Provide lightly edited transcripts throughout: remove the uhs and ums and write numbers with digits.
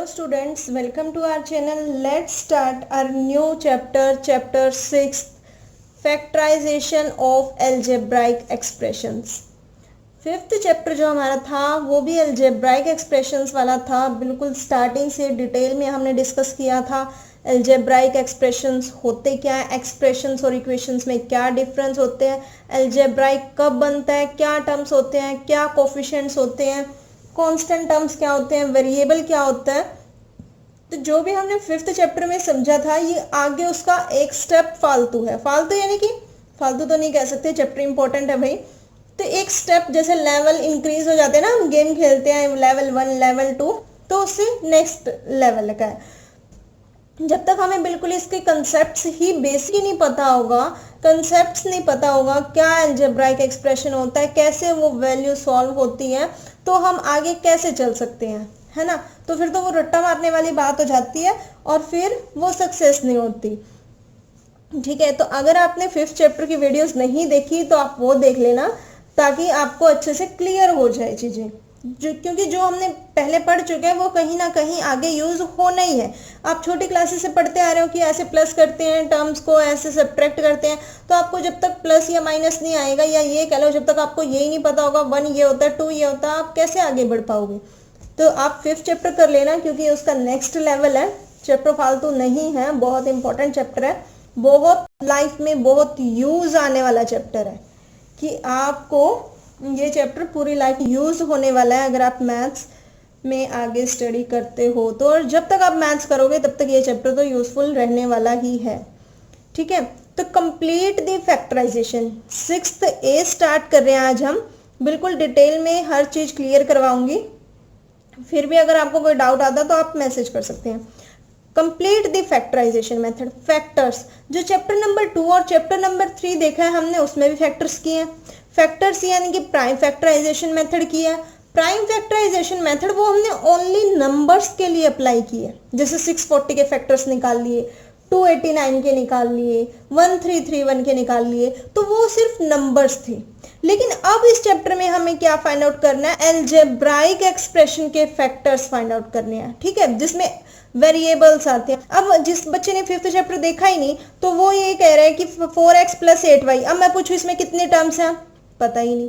students, welcome to our channel. Let's start our new chapter 6, factorization of algebraic expressions. Fifth chapter जो हमारा था वो भी algebraic expressions वाला था. बिल्कुल स्टार्टिंग से डिटेल में हमने डिस्कस किया था algebraic expressions होते क्या है, expressions और equations में क्या डिफरेंस होते हैं, algebraic कब बनता है, क्या टर्म्स होते हैं, क्या कोफिशिएंट्स होते हैं, कांस्टेंट टर्म्स क्या होते हैं, वेरिएबल क्या होता है. तो जो भी हमने फिफ्थ चैप्टर में समझा था ये आगे उसका एक स्टेप फालतू है. फालतू यानी कि फालतू तो नहीं कह सकते, चैप्टर इंपॉर्टेंट है भाई. तो एक स्टेप जैसे लेवल इंक्रीज हो जाते हैं ना, हम गेम खेलते हैं लेवल 1 लेवल 2, तो उससे नेक्स्ट लेवल का है. जब तक हमें बिल्कुल इसके कंसेप्ट्स ही बेसिक नहीं पता होगा, कंसेप्ट्स नहीं पता होगा क्या अलजेब्राइक एक्सप्रेशन होता है, कैसे वो वैल्यू सॉल्व होती है, तो हम आगे कैसे चल सकते हैं, है ना. तो फिर तो वो रट्टा मारने वाली बात हो जाती है और फिर वो सक्सेस नहीं होती. ठीक है, तो अगर आपने फिफ्थ चैप्टर की वीडियोस नहीं देखी तो आप वो देख लेना ताकि आपको अच्छे से क्लियर हो जाए चीज़ें. क्योंकि जो हमने पहले पढ़ चुके हैं वो कहीं ना कहीं आगे यूज होना ही है. आप छोटी क्लासेस से पढ़ते आ रहे हो कि ऐसे प्लस करते हैं टर्म्स को, ऐसे सब्ट्रैक्ट करते हैं, तो आपको जब तक प्लस या माइनस नहीं आएगा, या ये कह लो जब तक आपको यही नहीं पता होगा 1 ये होता है 2 ये होता है, आप कैसे आगे बढ़ पाओगे. तो आप फिफ्थ चैप्टर कर लेना क्योंकि उसका नेक्स्ट लेवल है. चैप्टर फालतू नहीं है, बहुत इंपॉर्टेंट चैप्टर है, बहुत लाइफ में बहुत यूज आने वाला चैप्टर है कि आपको ये चैप्टर पूरी लाइफ यूज होने वाला है अगर आप मैथ्स में आगे स्टडी करते हो तो. और जब तक आप मैथ्स करोगे तब तक ये चैप्टर तो यूजफुल रहने वाला ही है. ठीक है, तो complete the factorization 6th A start कर रहे हैं आज हम. बिल्कुल डिटेल में हर चीज क्लियर करवाऊंगी. फिर भी अगर आपको कोई डाउट आता तो आप मैसेज कर सकते हैं. Complete the factorization method. Factors जो चैप्टर नंबर 2 और चैप्टर नंबर 3 देखा है हमने, उसमें भी फैक्टर्स किए हैं. फैक्टर्स यानी कि प्राइम फैक्टराइजेशन मेथड किया है. प्राइम फैक्टराइजेशन मेथड वो हमने ओनली नंबर्स के लिए अप्लाई की है. जैसे 640 के फैक्टर्स निकाल लिए, 289 के निकाल लिए, 1331 के निकाल लिए, तो वो सिर्फ नंबर्स थे. लेकिन अब इस चैप्टर में हमें क्या फाइंड आउट करना है, अलजेब्राइक एक्सप्रेशन के फैक्टर्स फाइंड आउट करने हैं. ठीक है, जिसमें वेरिएबल्स आते हैं. अब जिस बच्चे ने फिफ्थ चैप्टर देखा ही नहीं तो वो ये कह रहा है कि 4x + 8y. अब मैं पूछूं इसमें कितने टर्म्स हैं, पता ही नहीं.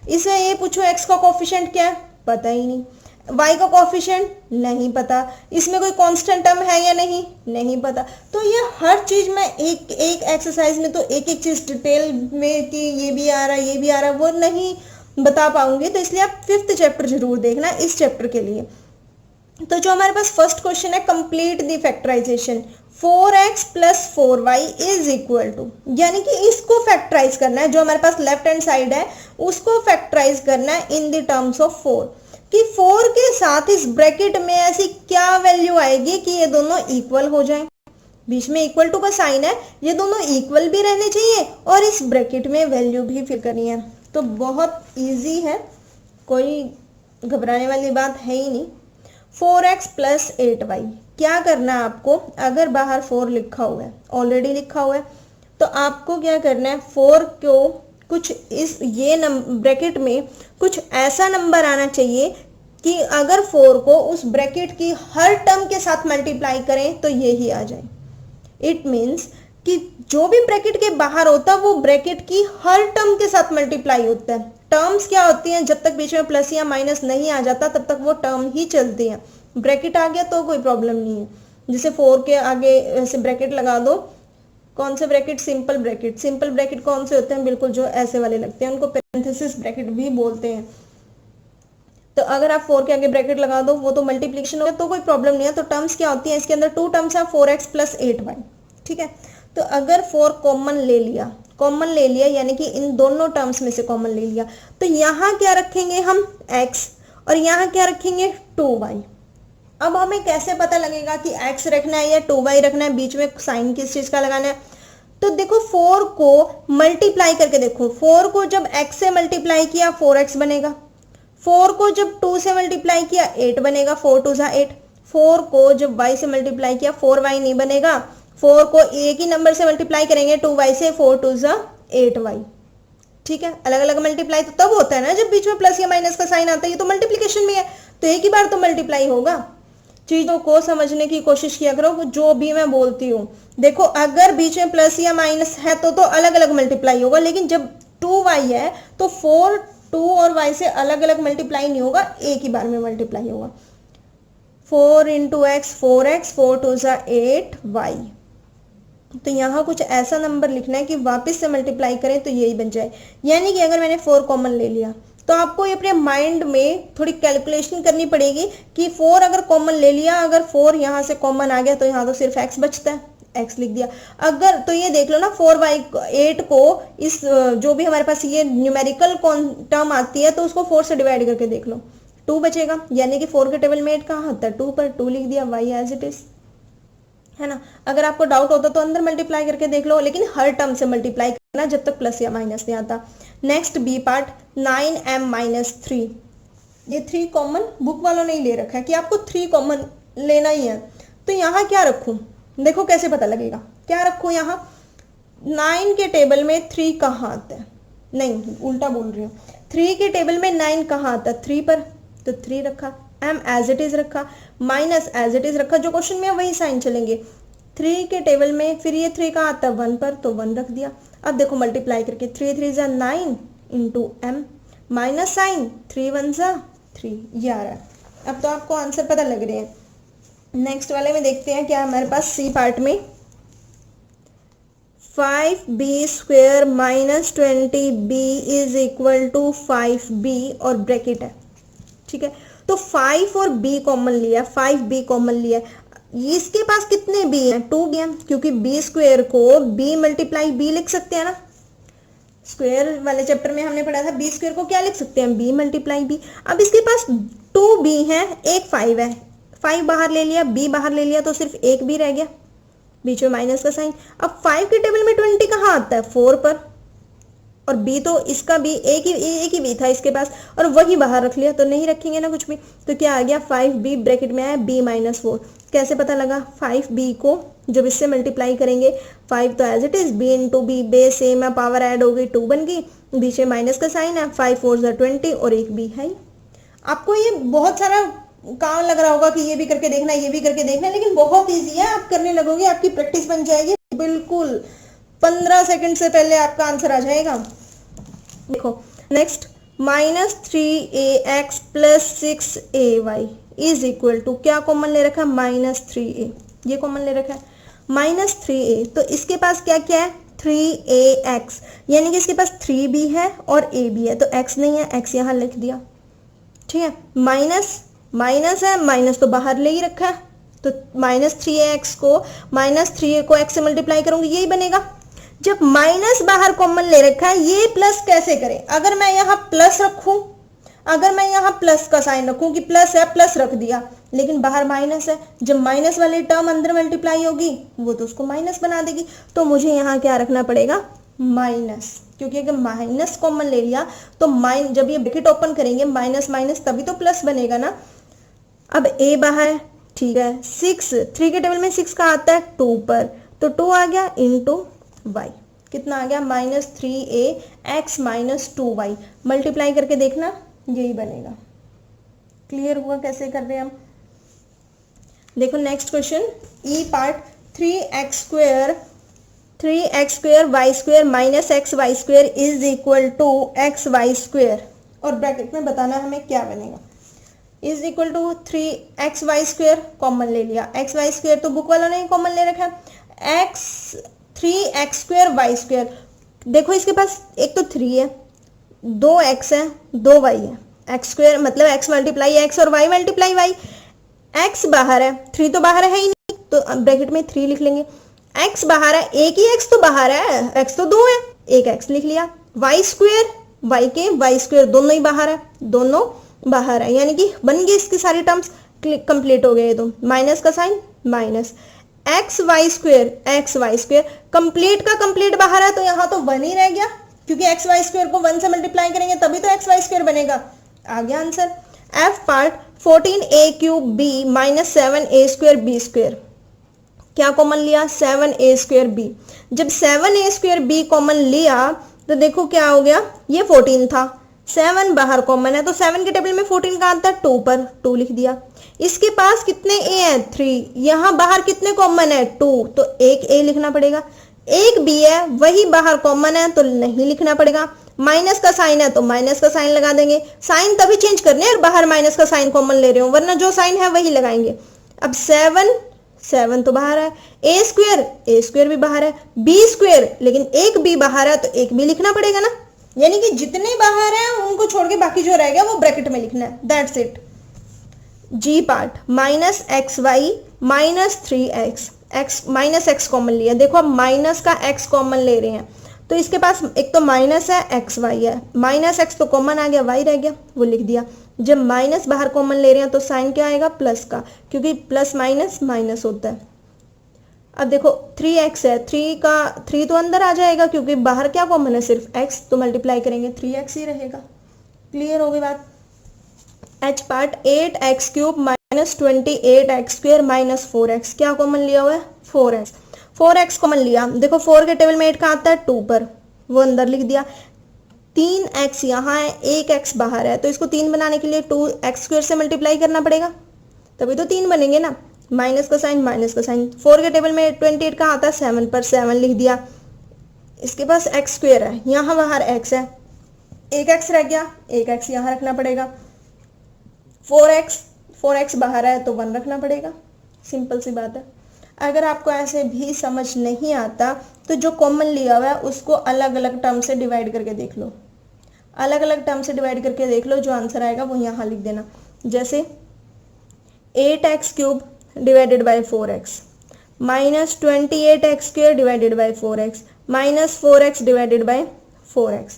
इसमें ये पूछो x का कोफिशिएंट क्या है, पता ही नहीं. y का कोफिशिएंट नहीं पता. इसमें कोई कांस्टेंट टर्म है या नहीं पता. तो ये हर चीज में एक एक एक्सरसाइज में तो एक एक चीज डिटेल में कि ये भी आ रहा है ये भी आ रहा है वो नहीं बता पाऊंगी. तो इसलिए आप फिफ्थ चैप्टर जरूर देखना इस चैप्टर के लिए. तो जो हमारे पास फर्स्ट क्वेश्चन है, complete the factorization. 4x + 4y = यानी कि इसको फैक्टराइज करना है. जो हमारे पास लेफ्ट हैंड साइड है उसको फैक्टराइज करना है इन द टर्म्स ऑफ 4. कि 4 के साथ इस ब्रैकेट में ऐसी क्या वैल्यू आएगी कि ये दोनों इक्वल हो जाएं. बीच में इक्वल टू का साइन है, ये दोनों इक्वल भी रहने चाहिए और इस ब्रैकेट में वैल्यू भी फिल करनी है. तो बहुत इजी है, कोई घबराने वाली बात है ही नहीं. 4x + 8y. क्या करना है आपको, अगर बाहर 4 लिखा हुआ है, ऑलरेडी लिखा हुआ है, तो आपको क्या करना है, 4 को कुछ इस ये ब्रैकेट में कुछ ऐसा नंबर आना चाहिए कि अगर 4 को उस ब्रैकेट की हर टर्म के साथ मल्टीप्लाई करें तो ये ही आ जाए. इट मीन्स कि जो भी ब्रैकेट के बाहर होता है वो ब्रैकेट की हर टर्म के साथ मल्टीप्लाई होता है. टर्म्स क्या होती हैं, जब तक बीच में प्लस या माइनस नहीं आ जाता तब तक वो टर्म ही चलती है. ब्रैकेट आ गया तो कोई प्रॉब्लम नहीं है. जैसे 4 के आगे ऐसे ब्रैकेट लगा दो. कौन से bracket, simple bracket. Simple bracket कौन से होते हैं, बिल्कुल जो ऐसे वाले लगते हैं, उनको पैरेंथेसिस ब्रैकेट भी बोलते हैं. तो अगर आप 4 के आगे ब्रैकेट लगा दो वो तो मल्टीप्लिकेशन हो गया तो कोई प्रॉब्लम नहीं है. तो टर्म्स क्या होती है, इसके अंदर 2 टर्म्स है, 4x + 8y. ठीक है, तो अगर 4 कॉमन ले लिया यानी कि इन दोनों टर्म्स में से कॉमन ले लिया, तो यहाँ क्या रखेंगे हम, x, और यहाँ क्या रखेंगे, 2y. अब हमें कैसे पता लगेगा कि x रखना है या 2y रखना है, बीच में साइन किस चीज का लगाना है. तो देखो 4 को मल्टीप्लाई करके देखो. 4 को जब x से मल्टीप्लाई किया 4x बनेगा. 4 को जब 2 से मल्टीप्लाई किया 8 बनेगा, 4 2 = 8. 4 को जब y से मल्टीप्लाई किया 4y नहीं बनेगा. 4 को एक ही नंबर से मल्टीप्लाई करेंगे 2y से, 4 2 = 8y. ठीक है, अलग अलग मल्टीप्लाई तो तब होता है ना जब बीच में प्लस या माइनस का साइन आता है. ये तो मल्टीप्लिकेशन में है तो एक ही बार तो मल्टीप्लाई होगा. चीजों को समझने की कोशिश किया करो जो भी मैं बोलती हूँ। देखो अगर बीच में प्लस या माइनस है तो अलग अलग मल्टीप्लाई होगा, लेकिन जब 2y है तो 4 2 और y से अलग अलग मल्टीप्लाई नहीं होगा, एक ही बार में मल्टीप्लाई होगा। 4 इंटू एक्स 4x, 4 2 ज़ा 8y। तो यहाँ कुछ ऐसा नंबर लिखना है कि वापस से मल्टीप्लाई करें तो यही बन जाए। यानी कि अगर मैंने 4 कॉमन ले लिया तो आपको ये अपने माइंड में थोड़ी कैलकुलेशन करनी पड़ेगी कि 4 अगर कॉमन ले लिया, अगर 4 यहाँ से कॉमन आ गया तो यहाँ तो सिर्फ x बचता है, x लिख दिया। अगर तो ये देख लो ना 4y 8 को इस जो भी हमारे पास ये न्यूमेरिकल टर्म आती है तो उसको 4 से डिवाइड करके देख लो, 2 बचेगा। यानी कि 4 के टेबल में 8 कहाँ आता है, 2 पर 2 लिख दिया, y एज इट इज, है ना। अगर आपको डाउट होता तो अंदर मल्टीप्लाई करके देख लो, लेकिन हर टर्म से मल्टीप्लाई करना जब तक प्लस या माइनस नहीं आता। Next B part 9m-3। ये 3 कॉमन बुक वालों ने ही ले रखा है कि आपको 3 कॉमन लेना ही है। तो यहाँ क्या रखूं, देखो कैसे पता लगेगा, क्या रखूं यहाँ। 9 के टेबल में 3 कहाँ आता है, नहीं उल्टा बोल रही हूँ, 3 के टेबल में 9 कहाँ आता है, 3 पर, तो 3 रखा, m एज इट इज रखा, माइनस एज इट इज रखा, जो क्वेश्चन में वही साइन चलेंगे। 3 के टेबल में फिर ये 3 कहाँ आता है, 1 पर, तो 1 रख दिया। अब देखो मल्टीप्लाई करके 3 3 ज़ा 9 इंटू एम, माइनस साइन 3 1 ज़ा 3, ये आ रहा है। अब तो आपको आंसर पता लग रहे हैं। नेक्स्ट वाले में देखते हैं क्या हमारे पास सी पार्ट में। 5b² minus 20b is equal to 5b और ब्रैकेट है, ठीक है। तो 5 और b कॉमन लिया, 5b कॉमन लिया, इसके पास कितने b हैं, 2b हैं, क्योंकि b² को b मल्टीप्लाई b लिख सकते हैं ना। स्क्वायर वाले चैप्टर में हमने पढ़ा था b² को क्या लिख सकते हैं, b मल्टीप्लाई b। अब इसके पास 2b है, एक 5 है, 5 बाहर ले लिया, b बाहर ले लिया, तो सिर्फ एक b रह गया, बीच में माइनस का साइन। अब 5 के टेबल में 20 कहाँ आता है, 4 पर, और b तो इसका भी एक ही b था इसके पास, और वही बाहर रख लिया, तो नहीं रखेंगे ना कुछ भी। तो क्या आ गया, 5b ब्रैकेट में आया b माइनस 4। कैसे पता लगा, 5b को जब इससे मल्टीप्लाई करेंगे, 5 तो as it is, b into B, base same है, पावर ऐड हो गई, 2 बन गई, बीच में माइनस का साइन है, 5 4 ज़ा 20 और एक b है। आपको ये बहुत सारा काम लग रहा होगा कि ये भी करके देखना, ये भी करके देखना, लेकिन बहुत ईजी है, आप करने लगोगे आपकी प्रैक्टिस बन जाएगी, बिल्कुल 15 सेकंड से पहले आपका आंसर आ जाएगा। देखो next, -3ax plus 6ay is equal to, क्या कॉमन ले रखा है, -3a, ये कॉमन ले रखा है, -3a। तो इसके पास क्या क्या है, 3ax, यानी कि इसके पास 3b है और a भी है, तो x नहीं है, x यहाँ लिख दिया, ठीक है। माइनस माइनस है, माइनस तो बाहर ले ही रखा है, तो -3ax को -3a को x से मल्टीप्लाई करूंगी, यही बनेगा। जब माइनस बाहर कॉमन ले रखा है, ये प्लस कैसे करें, अगर मैं यहाँ प्लस रखूं, अगर मैं यहाँ प्लस का साइन रखूं कि प्लस है, प्लस रख दिया, लेकिन बाहर माइनस है, जब माइनस वाली टर्म अंदर मल्टीप्लाई होगी वो तो उसको माइनस बना देगी, तो मुझे यहाँ क्या रखना पड़ेगा, माइनस, क्योंकि अगर माइनस कॉमन ले लिया तो जब ये ब्रैकेट ओपन करेंगे माइनस माइनस तभी तो प्लस बनेगा ना। अब a बाहर, ठीक है, 6, 3 के टेबल में 6 का आता है, 2 पर, तो 2 आ गया इंटू y, कितना आ गया, -3ax माइनस 2y। मल्टीप्लाई करके देखना, यही बनेगा। क्लियर हुआ कैसे कर रहे हैं हम। देखो next question, E part, 3x² y² minus xy² is equal to xy², और ब्रैकेट में बताना हमें क्या बनेगा। Is equal to 3xy² common ले लिया, xy² तो बुक वालों ने कॉमन ले रखा है, 3x² y²। देखो इसके पास एक तो 3 है, 2x है, 2y है, x² मतलब x मल्टीप्लाई x और y मल्टीप्लाई y, x बाहर है, 3 तो बाहर है ही नहीं, तो ब्रैकेट में 3 लिख लेंगे, x बाहर है, एक ही x तो बाहर है, x तो 2 है, एक x लिख लिया, y² दोनों ही बाहर है, दोनों बाहर है, यानी कि बन गई इसकी सारी टर्म्स, कंप्लीट हो गए। तो माइनस का साइन, माइनस xy² कंप्लीट का कंप्लीट बाहर है, तो यहाँ तो 1 ही रह गया, क्योंकि xy² को 1 से मल्टीप्लाई करेंगे तभी तो xy² बनेगा। आ गया answer. f part, 14a³ minus 7a² b², क्या कॉमन लिया, 7a² b। जब 7a² b कॉमन लिया तो देखो क्या हो गया, ये 14 था, 7 बाहर कॉमन है तो 7 के टेबल में 14 का आता है 2 पर 2 लिख दिया। इसके पास कितने ए है 3, यहाँ बाहर कितने कॉमन है 2, तो एक ए लिखना पड़ेगा। एक बी है वही बाहर कॉमन है तो नहीं लिखना पड़ेगा। माइनस का साइन है तो माइनस का साइन लगा देंगे, साइन तभी चेंज करने हैं बाहर माइनस का साइन कॉमन ले रहे हो, वरना जो साइन है वही लगाएंगे। अब 7 तो बाहर है, ए स्क्वेयर भी बाहर है, बी स्क्वेयर लेकिन एक बी बाहर है तो एक बी लिखना पड़ेगा ना, यानी कि जितने बाहर हैं उनको छोड़ के बाकी जो रह गया वो ब्रैकेट में लिखना है, that's it. G part minus X Y minus 3x, X minus X common लिया, देखो अब माइनस का x कॉमन ले रहे हैं तो इसके पास एक तो माइनस है एक्स वाई है, माइनस एक्स तो कॉमन आ गया, वाई रह गया वो लिख दिया। जब माइनस बाहर कॉमन ले रहे हैं तो साइन क्या आएगा प्लस का, क्योंकि प्लस माइनस माइनस होता है। अब देखो 3x है, 3 तो अंदर आ जाएगा क्योंकि बाहर क्या कॉमन है सिर्फ x, तो मल्टीप्लाई करेंगे 3x ही रहेगा। क्लियर हो गई बात। h part 8x cube minus 28x square minus 4x, क्या कॉमन लिया हुआ है 4x, 4x कॉमन लिया। देखो 4 के टेबल में 8 का आता है 2 पर, वो अंदर लिख दिया। 3x यहाँ है, 1x बाहर है तो इसको 3 बनाने के लिए 2x स्क्वेयर से मल्टीप्लाई करना पड़ेगा तभी तो 3 बनेंगे ना, माइनस का साइन माइनस का साइन। 4 के टेबल में 28 का आता है 7 पर, 7 लिख दिया। इसके पास x स्क्वेयर है, यहाँ बाहर x है, एक x रह गया, एक x यहाँ रखना पड़ेगा। 4x बाहर है तो 1 रखना पड़ेगा, सिंपल सी बात है। अगर आपको ऐसे भी समझ नहीं आता तो जो कॉमन लिया हुआ है उसको अलग अलग टर्म से डिवाइड करके देख लो, अलग अलग टर्म से डिवाइड करके देख लो, जो आंसर आएगा वो यहाँ लिख देना। जैसे 8x cube divided by 4x minus 28x square divided by 4x minus 4x divided by 4x,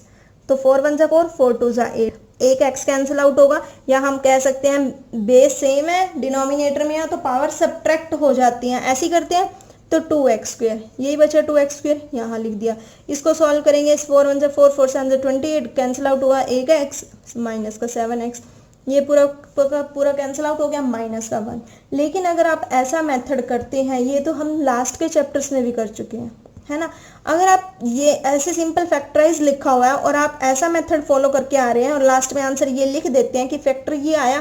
तो 4 1 जा 4, 4 2 जा 8, एक x कैंसिल आउट होगा, या हम कह सकते हैं बेस सेम है डिनोमिनेटर में है तो पावर सब्ट्रैक्ट हो जाती हैं, ऐसी करते हैं तो 2x स्क्वेयर, यही बचा 2x स्क्वेयर यहाँ लिख दिया। इसको सॉल्व करेंगे, 4 1 जा 4, 4 7 जा 28, कैंसिल आउट हुआ एक x माइनस का 7x, ये पूरा कैंसिल आउट हो गया माइनस का 1। लेकिन अगर आप ऐसा मेथड करते हैं, ये तो हम लास्ट के चैप्टर्स में भी कर चुके हैं, है ना। अगर आप ये ऐसे सिंपल फैक्टराइज लिखा हुआ है और आप ऐसा मेथड फॉलो करके आ रहे हैं और लास्ट में आंसर ये लिख देते हैं कि फैक्टर ये आया,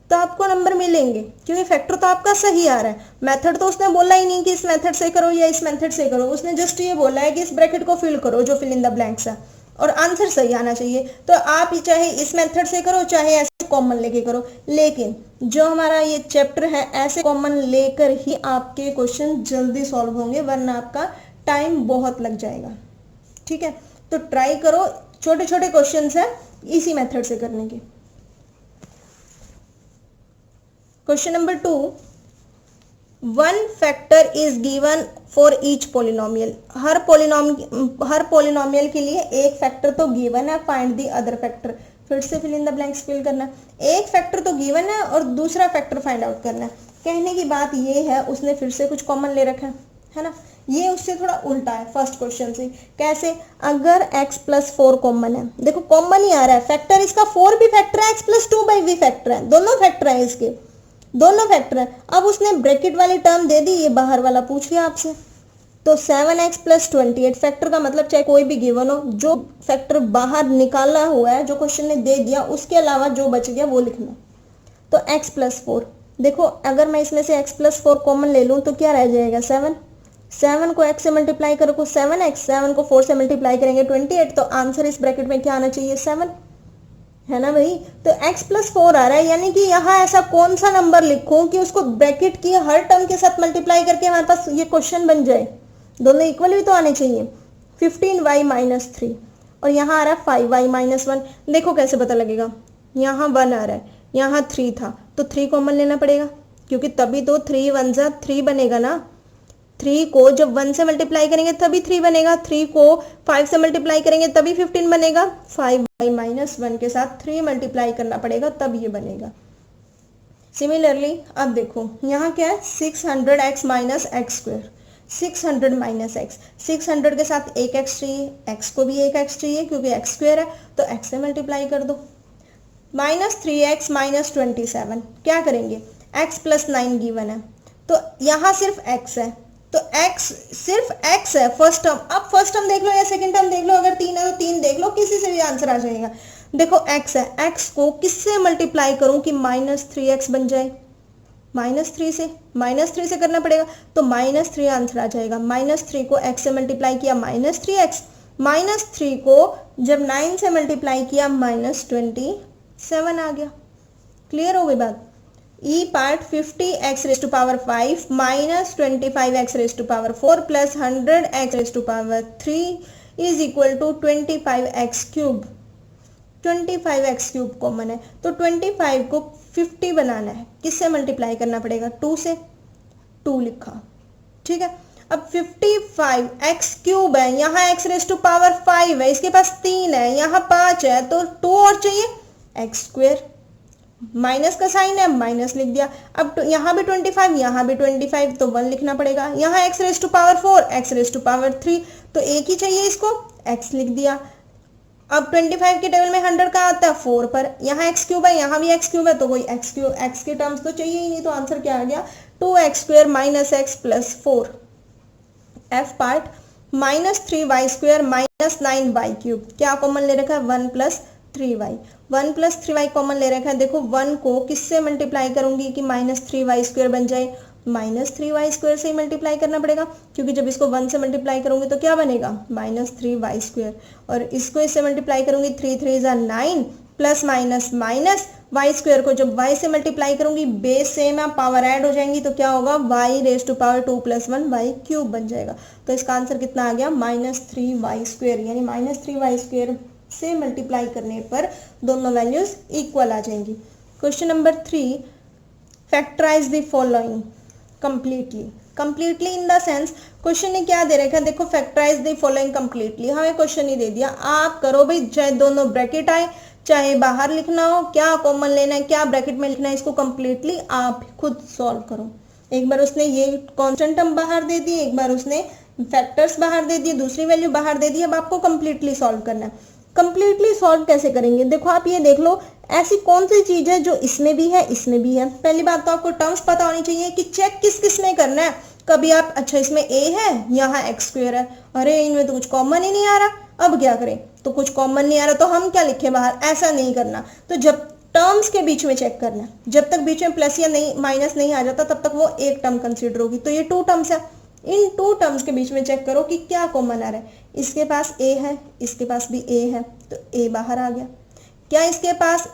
तो आपको नंबर मिलेंगे, क्योंकि फैक्टर तो आपका सही आ रहा है। मेथड तो उसने बोला ही नहीं कि इस मेथड से करो या इस मेथड से करो, उसने जस्ट ये बोला है कि इस ब्रैकेट को फिल करो जो फिल इन द ब्लैंक्स है, और आंसर सही आना चाहिए। तो आप चाहे इस मेथड से करो चाहे ऐसे कॉमन लेके करो, लेकिन जो हमारा ये चैप्टर है ऐसे कॉमन लेकर ही आपके क्वेश्चन जल्दी सॉल्व होंगे, वरना आपका टाइम बहुत लग जाएगा। ठीक है, तो ट्राई करो, छोटे छोटे क्वेश्चंस है इसी मेथड से करने के। Question number 2, 1 factor is given for each polynomial, her polynomial के लिए एक फैक्टर तो गिवन है, फाइंड द अदर फैक्टर। फिर से fill in the blanks fill करना, एक फैक्टर तो गिवन है और दूसरा फैक्टर फाइंड आउट करना है। कहने की बात ये है, उसने फिर से कुछ कॉमन ले रखा है ना, ये उससे थोड़ा उल्टा है फर्स्ट क्वेश्चन से। कैसे? अगर x प्लस 4 कॉमन है, देखो कॉमन ही आ रहा है, फैक्टर इसका 4 भी फैक्टर है, x प्लस 2 भी फैक्टर है, दोनों फैक्टर है इसके, दोनों फैक्टर है। अब उसने ब्रैकेट वाली टर्म दे दी, ये बाहर वाला पूछ लिया आपसे, तो 7x प्लस 28 फैक्टर का मतलब चाहे कोई भी गिवन हो, जो फैक्टर बाहर निकाला हुआ है जो क्वेश्चन ने दे दिया उसके अलावा जो बच गया वो लिखना। तो x प्लस 4, देखो अगर मैं इसमें से x प्लस 4 कॉमन ले लूँ तो क्या रह जाएगा 7, 7 को x से मल्टीप्लाई करो को 7x, 7 को 4 से मल्टीप्लाई करेंगे 28, तो आंसर इस ब्रैकेट में क्या आना चाहिए 7, है ना भाई। तो x प्लस 4 आ रहा है, यानी कि यहाँ ऐसा कौन सा नंबर लिखूं कि उसको ब्रैकेट की हर टर्म के साथ मल्टीप्लाई करके हमारे पास ये क्वेश्चन बन जाए, दोनों इक्वल भी तो आने चाहिए। 15y माइनस 3 और यहाँ आ रहा है 5y माइनस 1, देखो कैसे पता लगेगा, यहाँ 1 आ रहा है, यहाँ 3 था तो 3 कॉमन लेना पड़ेगा, क्योंकि तभी तो 3 1 जा 3 बनेगा ना। 3 को जब 1 से मल्टीप्लाई करेंगे तभी 3 बनेगा, 3 को 5 से मल्टीप्लाई करेंगे तभी 15 बनेगा, 5y माइनस 1 के साथ 3 मल्टीप्लाई करना पड़ेगा तब ये बनेगा। सिमिलरली अब देखो यहाँ क्या है 600x minus x square, 600 minus x, 600 के साथ एक एक्स चाहिए, एक्स को भी एक एक्स चाहिए क्योंकि एक्स स्क्वेयर है, तो एक्स से मल्टीप्लाई कर दो। माइनस 3x माइनस 27, क्या करेंगे, x प्लस 9 गिवन है तो यहाँ सिर्फ x है, तो x सिर्फ x है फर्स्ट टर्म। अब फर्स्ट टर्म देख लो या सेकंड टर्म देख लो, अगर 3 है तो 3 देख लो, किसी से भी आंसर आ जाएगा। देखो x है, x को किससे मल्टीप्लाई करूं कि -3x बन जाए, -3 से करना पड़ेगा, तो -3 आंसर आ जाएगा। -3 को x से मल्टीप्लाई किया -3x, -3 को जब 9 से मल्टीप्लाई किया -27 आ गया। क्लियर हो गई बात। E part 50x raise to power 5 -25x raise to power 4 plus 100x raise to power 3 is equal to 25x cube. 25x cube common है, तो 25 को 50 बनाना है, किससे मल्टीप्लाई करना पड़ेगा, 2 से, 2 लिखा, ठीक है। अब 55x क्यूब है, यहाँ x रेज टू पावर 5 है, इसके पास 3 है, यहाँ 5 है, तो 2 और चाहिए, x स्क्वेयर, माइनस का साइन है, माइनस लिख दिया। अब यहाँ भी 25, यहाँ भी 25, तो 1 लिखना पड़ेगा। यहाँ x raise to power 4, x raise to power 3, तो एक ही चाहिए इसको, x लिख दिया। अब 25 के टेबल में 100 का आता है 4 पर, यहाँ x क्यूब है, यहाँ भी x क्यूब है, तो कोई x के टर्म्स तो चाहिए ही नहीं, तो आंसर क्या आ गया, 2x square minus x plus 4। f part -3y square minus 9y cube, क्या कॉमन ले रखा है, 1 plus 3y, 1 plus 3y common ले रखा है। देखो 1 को किससे मल्टीप्लाई करूंगी कि -3y स्क्वेयर बन जाए, -3y स्क्वेयर से ही मल्टीप्लाई करना पड़ेगा, क्योंकि जब इसको 1 से मल्टीप्लाई करूंगी तो क्या बनेगा, -3y स्क्वेयर, और इसको इससे मल्टीप्लाई करूंगी 3 3 = 9 plus minus minus y square को जब y से मल्टीप्लाई करूंगी, बेस सेम है, पावर ऐड हो जाएंगी, तो क्या होगा, y raise to power 2 + 1 y cube बन जाएगा। तो इसका आंसर कितना आ गया, -3y स्क्वेयर, यानी -3y स्क्वेयर से मल्टीप्लाई करने पर दोनों वैल्यूज इक्वल आ जाएंगी। Question number 3, factorize the following completely in the sense, question ने क्या दे रखा है, देखो फैक्टराइज द फॉलोइंग कंप्लीटली, हमें क्वेश्चन ही दे दिया, आप करो भाई, चाहे दोनों ब्रैकेट आए चाहे बाहर लिखना हो, क्या कॉमन लेना है, क्या ब्रैकेट में लिखना है, इसको कंप्लीटली आप खुद सॉल्व करो। एक बार उसने ये कांस्टेंट टर्म बाहर दे दी, एक बार उसने फैक्टर्स बाहर दे दिए, दूसरी वैल्यू बाहर दे दी, अब आपको कंप्लीटली सॉल्व करना है। कंप्लीटली सॉल्व कैसे करेंगे, देखो आप ये देख लो, ऐसी कौन सी चीज है जो इसमें भी है इसमें भी है। पहली बात तो आपको टर्म्स पता होनी चाहिए कि चेक किस किस में करना है। कभी आप, अच्छा इसमें a है, यहाँ x स्क्वेयर है, अरे इनमें तो कुछ कॉमन ही नहीं आ रहा, अब क्या करें, तो कुछ कॉमन नहीं आ रहा तो हम क्या लिखे बाहर, ऐसा नहीं करना। तो जब टर्म्स के बीच में चेक करना है, जब तक बीच में प्लस या नहीं माइनस नहीं आ जाता तब तक वो एक टर्म कंसीडर होगी। तो ये 2 टर्म्स है, इन 2 टर्म्स के बीच में चेक करो कि क्या कॉमन आ रहा है। इसके पास a है, इसके पास भी a है, तो a बाहर आ गया। क्या इसके पास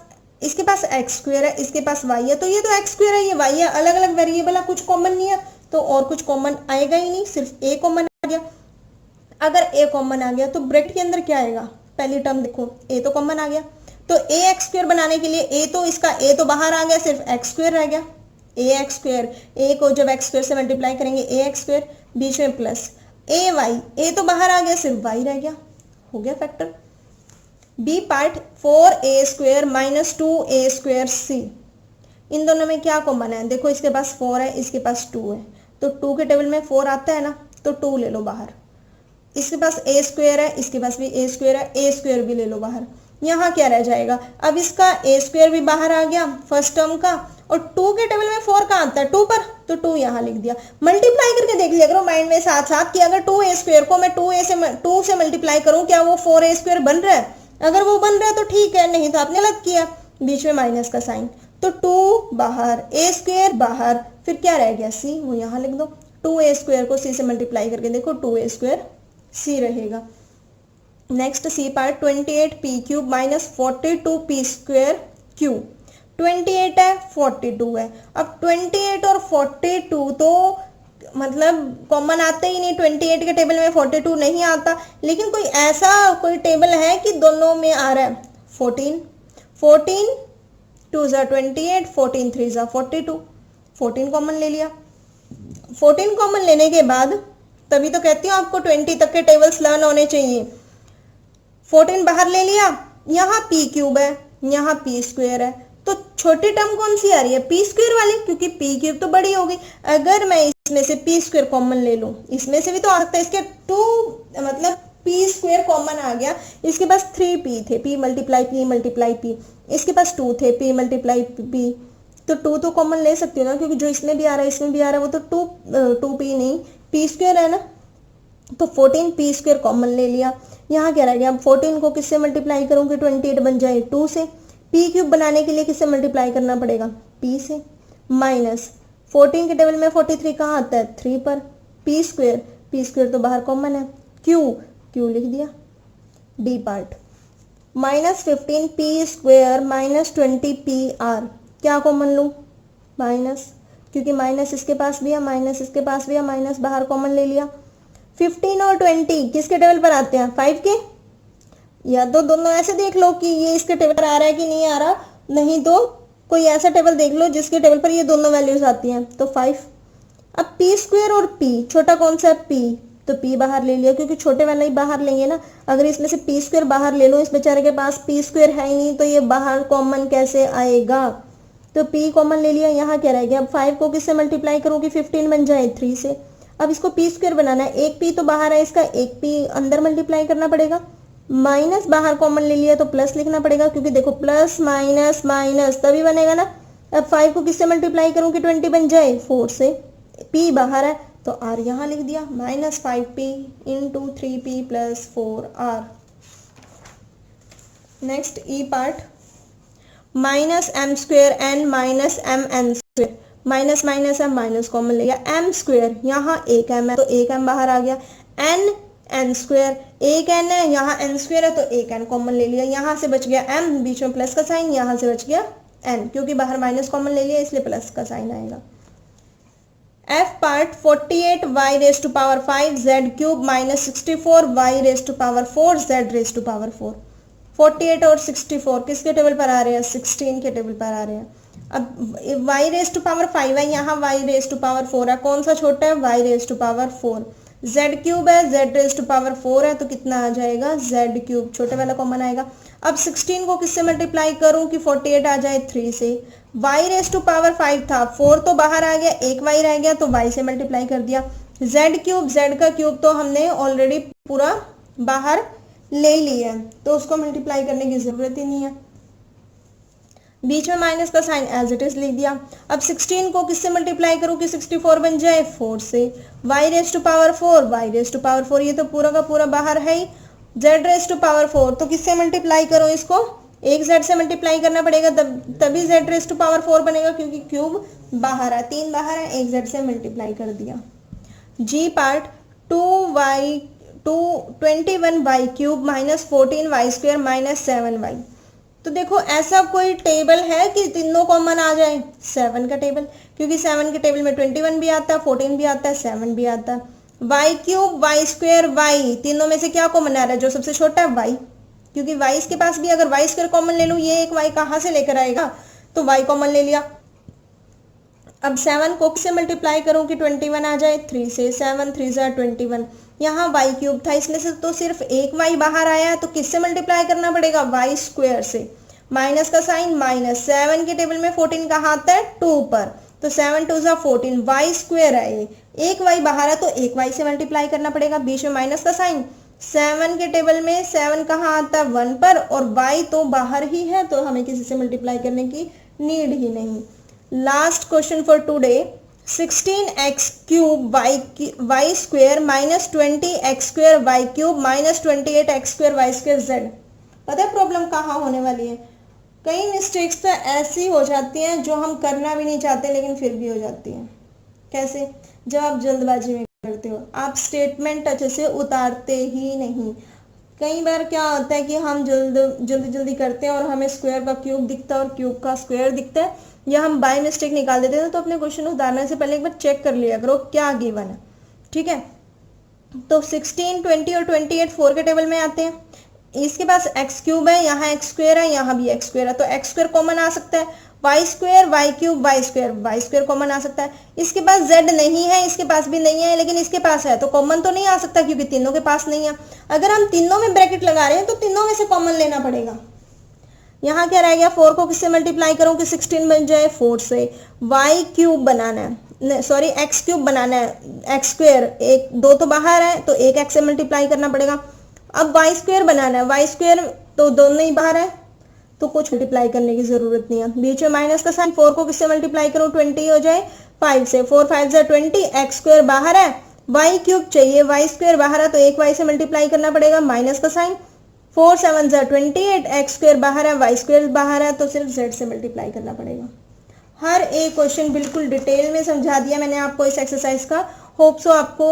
x स्क्वेयर है, इसके पास y है, तो ये तो x स्क्वेयर है, ये y है, अलग अलग वेरिएबल है, कुछ कॉमन नहीं है, तो और कुछ कॉमन आएगा ही नहीं, सिर्फ a कॉमन आ गया। अगर a कॉमन आ गया तो ब्रैकेट के अंदर क्या आएगा, पहली टर्म देखो a तो कॉमन आ गया, तो ax स्क्वेयर बनाने के लिए a तो बाहर आ गया, सिर्फ x स्क्वेयर रह गया। ax स्क्वेयर, a को जब x स्क्वेयर से मल्टीप्लाई करेंगे ax स्क्वेयर, बीच में प्लस a तो बाहर आ गया, सिर्फ y रह गया, हो गया factor. B part 4a square minus 2a square c, इन दोनों में क्या कॉमन है, देखो इसके पास 4 है, इसके पास 2 है, तो 2 के टेबल में 4 आता है ना, तो 2 ले लो बाहर। इसके पास a स्क्वेयर है, इसके पास भी a स्क्वेयर है, a स्क्वेयर भी ले लो बाहर। यहाँ क्या रह जाएगा, अब इसका a स्क्वेयर भी बाहर आ गया फर्स्ट टर्म का, और 2 के टेबल में 4 का आता है 2 पर, तो 2 यहाँ लिख दिया। मल्टीप्लाई करके देख लिया करो माइंड में साथ साथ कि अगर 2a स्क्वेयर को मैं 2 से मल्टीप्लाई करूँ, क्या वो 4a स्क्वेयर बन रहा है, अगर वो बन रहा है तो ठीक है, नहीं तो आपने गलत किया, बीच में माइनस का साइन, तो 2 बाहर, a स्क्वेयर बाहर, फिर क्या रह गया c, वो यहाँ लिख दो। 2a स्क्वेयर को c से मल्टीप्लाई करके देखो, 2a स्क्वेयर c रहेगा। Next C part 28p cube minus 42p square cube, 28 है 42 है, अब 28 और 42 तो मतलब कॉमन आते ही नहीं, 28 के टेबल में 42 नहीं आता, लेकिन कोई टेबल है कि दोनों में आ रहा है 14 2 ज़ा 28, 14 3 ज़ा 42, 14 कॉमन ले लिया। 14 कॉमन लेने के बाद तभी तो कहती हूँ आपको 20 तक के टेबल्स लर्न होने चाहिए। 14 बाहर ले लिया, यहाँ p क्यूब है, यहाँ p स्क्वेयर है, तो छोटी टर्म कौन सी आ रही है, p स्क्वेयर वाली, क्योंकि p क्यूब तो बड़ी होगी। अगर मैं इसमें से p स्क्वेयर कॉमन ले लूँ, इसमें से भी तो आ सकता है, इसके 2 मतलब p स्क्वेयर कॉमन आ गया, इसके पास 3p थे, p मल्टीप्लाई p, इसके पास 2 थे, p मल्टीप्लाई p, तो 2 तो कॉमन ले सकती हूँ ना, क्योंकि जो इसमें भी आ रहा है इसमें भी आ रहा है, वो तो 2p नहीं p स्क्वेयर है ना, तो 14 पी स्क्वायर कॉमन ले लिया। यहाँ क्या रह गया, अब 14 को किससे मल्टीप्लाई करूँ कि 28 बन जाए 2 से। पी क्यूब बनाने के लिए किससे मल्टीप्लाई करना पड़ेगा, पी से। माइनस 14 के टेबल में 43 कहाँ आता है, 3 पर। पी स्क्वायर तो बाहर कॉमन है। क्यू लिख दिया। D part minus 15 P square minus 20 P R, क्या कॉमन लूँ, माइनस, क्योंकि माइनस इसके पास भी है, माइनस इसके पास भी है, माइनस बाहर कॉमन ले लिया। 15 और 20 किसके टेबल पर आते हैं, 5 के। या तो दोनों ऐसे देख लो कि ये इसके टेबल पर आ रहा है कि नहीं आ रहा, नहीं तो कोई ऐसा टेबल देख लो जिसके टेबल पर ये दोनों वैल्यूज आती हैं, तो 5। अब पी स्क्वायर और पी, छोटा कौन सा है, पी, तो पी बाहर ले लिया क्योंकि छोटे वाला ही बाहर लेंगे ना। अगर इसमें से पी स्क्वायर बाहर ले लो, इस बेचारे के पास पी स्क्वायर है ही नहीं, तो ये बाहर कॉमन कैसे आएगा, तो पी कॉमन ले लिया। यहाँ क्या रह गया, अब 5 को किससे मल्टीप्लाई करूँ कि 15 बन जाए, 3 से। अब इसको पी स्क्वायर बनाना है, एक पी तो बाहर है इसका, एक पी अंदर मल्टीप्लाई करना पड़ेगा। माइनस बाहर कॉमन ले लिया तो प्लस लिखना पड़ेगा, क्योंकि देखो प्लस माइनस माइनस तभी बनेगा ना। अब 5 को किससे मल्टीप्लाई करूँ कि 20 बन जाए, 4 से। पी बाहर है तो आर यहाँ लिख दिया, minus 5p into 3p plus 4r। Next e part, minus m square n minus m n square, minus minus m minus common ले गया, एम स्क्वेयर यहाँ एक एम है तो एक एम बाहर आ गया, एन एन स्क्वेयर एक एन है, यहाँ एन स्क्वेयर है तो एक एन कॉमन ले लिया, यहाँ से बच गया एम, बीच में प्लस का साइन, यहाँ से बच गया एन, क्योंकि बाहर माइनस कॉमन ले लिया इसलिए प्लस का साइन आएगा। F part 48 y raise to power 5 z cube minus 64 y raise to power 4 z raise to power 4। 48 और 64 किसके टेबल पर आ रहे हैं, 16 के टेबल पर आ रहे हैं। अब y रेज टू पावर 5 है, यहाँ y रेज टू पावर 4 है, कौन सा छोटा है, y raise to power 4। z cube है, z रेज टू पावर 4 है, तो कितना आ जाएगा, z क्यूब, छोटे वाला कॉमन आएगा। अब 16 को किससे मल्टीप्लाई करूं कि 48 आ जाए, 3 से। y रेज टू पावर 5 था, 4 तो बाहर आ गया, एक y रह गया तो y से मल्टीप्लाई कर दिया। z क्यूब, z का क्यूब तो हमने ऑलरेडी पूरा बाहर ले लिया है, तो उसको मल्टीप्लाई करने की जरूरत ही नहीं है। बीच में माइनस का साइन एज इट इज लिख दिया। अब 16 को किससे मल्टीप्लाई करूं कि 64 बन जाए, 4 से। y raise to power 4, y raise to power 4 ये तो पूरा का पूरा बाहर है ही। z रेज टू पावर 4 तो किससे मल्टीप्लाई करो इसको, एक z से मल्टीप्लाई करना पड़ेगा, तभी z रेज टू पावर 4 बनेगा, क्योंकि क्यूब बाहर है, 3 बाहर है, एक z से मल्टीप्लाई कर दिया। G part 21y cube minus 14y square minus 7y। तो देखो ऐसा कोई टेबल है कि तीनों कॉमन आ जाए, 7 का टेबल, क्योंकि 7 के टेबल में 21 भी आता है, 14 भी आता है, 7 भी आता है। y cube y square y, तीनों में से क्या कॉमन आ रहा है, जो सबसे छोटा है y, क्योंकि y इसके पास भी, अगर y स्क्वायर कॉमन ले लूँ, ये एक y कहाँ से लेकर आएगा, तो y कॉमन ले लिया। अब 7 को किससे मल्टीप्लाई करूं कि 21 आ जाए, 3 से। 7 3 जा 21, यहाँ y क्यूब था इसमें से तो सिर्फ एक y बाहर आया है, तो किससे मल्टीप्लाई करना पड़ेगा, y स्क्वायर से। माइनस का साइन माइनस, 7 के टेबल में 14 कहाँ आता है, 2 पर, तो 7 2 जा 14, y स्क्वायर है ये, एक y बाहर है तो एक y से मल्टीप्लाई करना पड़ेगा, बीच में माइनस का साइन। 7 के टेबल में 7 कहाँ आता है, 1 पर, और y तो बाहर ही है, तो हमें किसी से मल्टीप्लाई करने की नीड ही नहीं। Last question for today, 16x cube y square minus 20x square y cube minus 28x square y square z। पता है प्रॉब्लम कहाँ होने वाली है, कई मिस्टेक्स तो ऐसी हो जाती हैं जो हम करना भी नहीं चाहते लेकिन फिर भी हो जाती हैं। कैसे, जब आप जल्दबाजी में करते हो, आप स्टेटमेंट अच्छे से उतारते ही नहीं। कई बार क्या होता है कि हम जल्दी करते हैं और हमें स्क्वायर का क्यूब दिखता है और क्यूब का स्क्वायर दिखता है, या हम बाय मिस्टेक निकाल देते हैं। तो अपने क्वेश्चन उतारने से पहले एक बार चेक कर लिया करो क्या गिवन है, ठीक है। तो 16, 20 और 28 4 के टेबल में आते हैं। इसके पास एक्स क्यूब है, यहाँ एक्स स्क्वायर है, यहाँ भी एक्स स्क्वायर है, तो एक्स स्क्वायर कॉमन आ सकता है। Y square y cube y square common आ सकता है। इसके पास जेड नहीं है, इसके पास भी नहीं है, लेकिन इसके पास है, तो कॉमन तो नहीं आ सकता क्योंकि तीनों के पास नहीं है। अगर हम तीनों में ब्रैकेट लगा रहे हैं तो तीनों में से कॉमन लेना पड़ेगा। यहाँ क्या रह गया, 4 को किससे मल्टीप्लाई करूँ कि 16 बन जाए, 4 से। वाई क्यूब बनाना है, सॉरी एक्स क्यूब बनाना है, एक्स स्क्वायर, एक 2 तो बाहर है तो एक एक्स से मल्टीप्लाई करना पड़ेगा। अब वाई स्क्वायर बनाना है, वाई स्क्वायर तो दोनों ही बाहर है तो कुछ मल्टीप्लाई करने की जरूरत नहीं है। बीच में माइनस का साइन, 4 को किससे मल्टीप्लाई करूँ, 20 हो जाए 5 से। 4 5 जा 20, एक्स स्क्वायर बाहर है वाई क्यूब चाहिए, वाई स्क्वायर बाहर है तो एक वाई से मल्टीप्लाई करना पड़ेगा, माइनस का साइन, 4 7 28, एक्स स्क्वायर बाहर है, वाई स्क्वायर बाहर है तो सिर्फ जेड से मल्टीप्लाई करना पड़ेगा। हर एक क्वेश्चन बिल्कुल डिटेल में समझा दिया मैंने आपको इस एक्सरसाइज का। होप सो आपको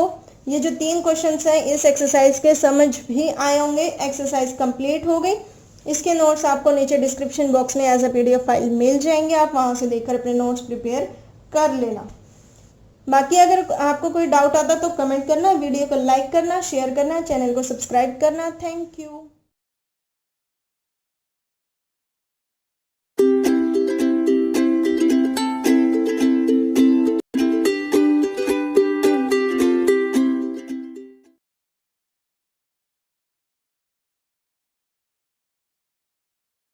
ये जो 3 क्वेश्चंस हैं इस एक्सरसाइज के समझ भी आए होंगे। एक्सरसाइज कंप्लीट हो गई। इसके नोट्स आपको नीचे डिस्क्रिप्शन बॉक्स में एज अ पीडीएफ फाइल मिल जाएंगे, आप वहां से देखकर अपने नोट्स प्रिपेयर कर लेना। बाकी अगर आपको कोई डाउट आता तो कमेंट करना, वीडियो को लाइक करना, शेयर करना, चैनल को सब्सक्राइब करना। Thank you.